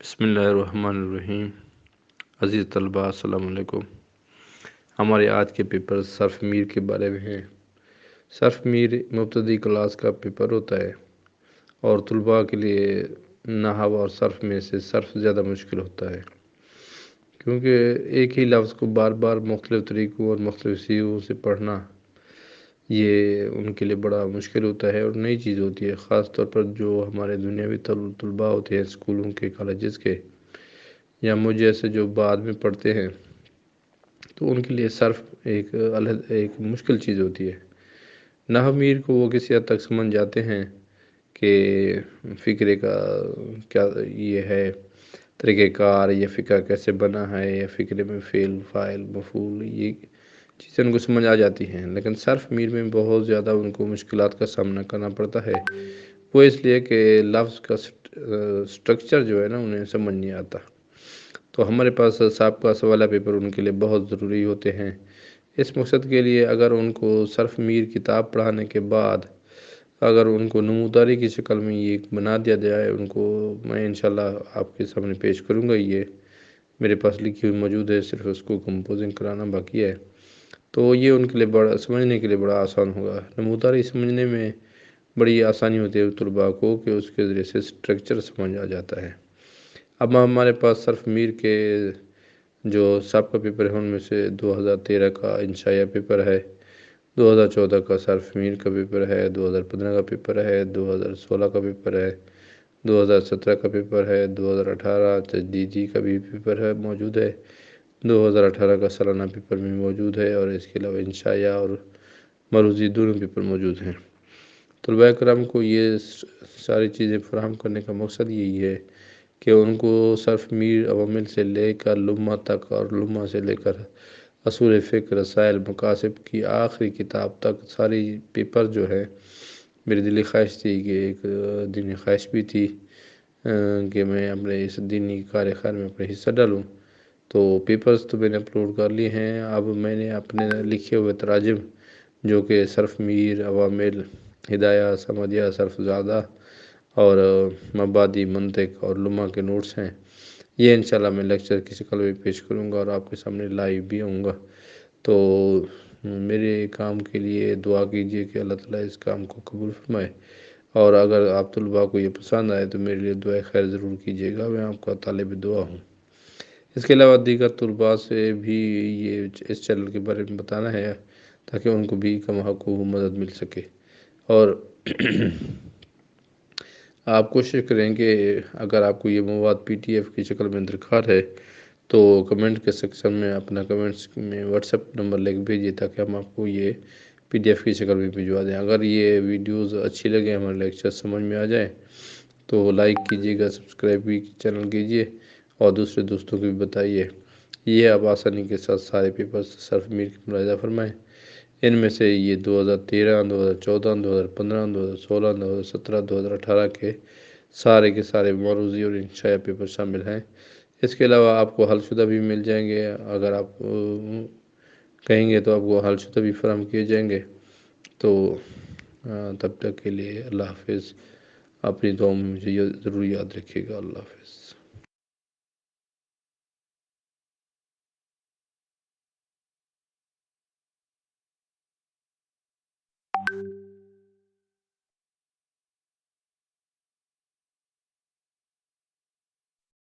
بسم اللہ الرحمن الرحیم۔ عزیز طلباء السلام علیکم۔ ہمارے آج کے پیپر صرف میر کے بارے میں ہیں۔ صرف میر مبتدی کلاس کا پیپر ہوتا ہے اور طلباء کے لیے نحو اور صرف میں سے صرف زیادہ مشکل ہوتا ہے، کیونکہ ایک ہی لفظ کو بار بار مختلف طریقوں اور مختلف سیغوں سے پڑھنا یہ ان کے لیے بڑا مشکل ہوتا ہے اور نئی چیز ہوتی ہے، خاص طور پر جو ہمارے دنیاوی طلباء ہوتے ہیں، اسکولوں کے، کالجز کے، یا مجھ جیسے جو بعد میں پڑھتے ہیں، تو ان کے لیے صرف ایک مشکل چیز ہوتی ہے۔ نحو میر کو وہ کسی حد تک سمجھ جاتے ہیں کہ فقرے کا کیا یہ ہے طریقہ کار، یا فقرہ کیسے بنا ہے، یا فقرے میں فعل، فاعل، مفعول، یہ چیزیں ان کو سمجھ آ جاتی ہیں، لیکن صرف میر میں بہت زیادہ ان کو مشکلات کا سامنا کرنا پڑتا ہے۔ وہ اس لیے کہ لفظ کا سٹرکچر جو ہے نا انہیں سمجھ نہیں آتا، تو ہمارے پاس سابقہ سوالہ پیپر ان کے لیے بہت ضروری ہوتے ہیں۔ اس مقصد کے لیے اگر ان کو صرف میر کتاب پڑھانے کے بعد اگر ان کو نموداری کی شکل میں یہ بنا دیا جائے، ان کو میں انشاءاللہ آپ کے سامنے پیش کروں گا، یہ میرے پاس لکھی ہوئی موجود ہے، صرف اس کو کمپوزنگ کرانا باقی ہے، تو یہ ان کے لیے سمجھنے کے لیے بڑا آسان ہوگا۔ نموداری سمجھنے میں بڑی آسانی ہوتی ہے طلباء کو کہ اس کے ذریعے سے سٹرکچر سمجھ آ جاتا ہے۔ اب ہمارے پاس صرف میر کے جو سابقہ پیپر ہیں ان میں سے 2013 کا انشائیہ پیپر ہے، 2014 کا صرف میر کا پیپر ہے، 2015 کا پیپر ہے، 2016 کا پیپر ہے، 2017 کا پیپر ہے، 2018 تجدیدی کا بھی پیپر ہے موجود ہے، 2018 کا سالانہ پیپر بھی موجود ہے، اور اس کے علاوہ انشائیہ اور مروزی دونوں پیپر موجود ہیں۔ طلباء کرام کو یہ ساری چیزیں فراہم کرنے کا مقصد یہی ہے کہ ان کو صرف میر عوامل سے لے کر لمہ تک، اور لمہ سے لے کر اصول فقہ، رسائل، مقاصد کی آخری کتاب تک ساری پیپر جو ہے، میری دلی خواہش تھی کہ ایک دینی خواہش بھی تھی کہ میں اپنے اس دینی کار خیر میں اپنے حصہ ڈالوں، تو پیپرز تو میں نے اپلوڈ کر لیے ہیں۔ اب میں نے اپنے لکھے ہوئے تراجم جو کہ صرف میر، عوامل، ہدایہ، سمدیہ، صرف زادہ اور مبادی، منطق اور لمہ کے نوٹس ہیں، یہ انشاءاللہ میں لیکچر کی شکل میں پیش کروں گا اور آپ کے سامنے لائیو بھی ہوں گا، تو میرے کام کے لیے دعا کیجئے کہ اللہ تعالیٰ اس کام کو قبول فرمائے، اور اگر آپ طلباء کو یہ پسند آئے تو میرے لیے دعائے خیر ضرور کیجئے گا، میں آپ کا طالب دعا ہوں۔ اس کے علاوہ دیگر طلباء سے بھی یہ اس چینل کے بارے میں بتانا ہے تاکہ ان کو بھی کم حقوق مدد مل سکے، اور آپ کوشش کریں کہ اگر آپ کو یہ مواد PDF کی شکل میں درکار ہے تو کمنٹ کے سیکشن میں اپنا کمنٹس میں واٹس ایپ نمبر لے کے بھیجیے تاکہ ہم آپ کو یہ PDF کی شکل میں بھجوا دیں۔ اگر یہ ویڈیوز اچھی لگے، ہمارے لیکچر سمجھ میں آ جائیں تو لائک کیجیے گا، سبسکرائب بھی چینل کیجیے اور دوسرے دوستوں کو بھی بتائیے۔ یہ اب آسانی کے ساتھ سارے پیپرز صرف میر کی ملاحظہ فرمائیں۔ ان میں سے یہ 2013، 2014، 2015، 2016، 2017، 2018 کے سارے معروضی اور انشائیہ پیپر شامل ہیں۔ اس کے علاوہ آپ کو حل شدہ بھی مل جائیں گے، اگر آپ کہیں گے تو آپ کو حل شدہ بھی فراہم کیے جائیں گے، تو تب تک کے لیے اللہ حافظ۔ اپنی دعاؤں میں مجھے ضرور یاد رکھیے گا۔ اللہ حافظ۔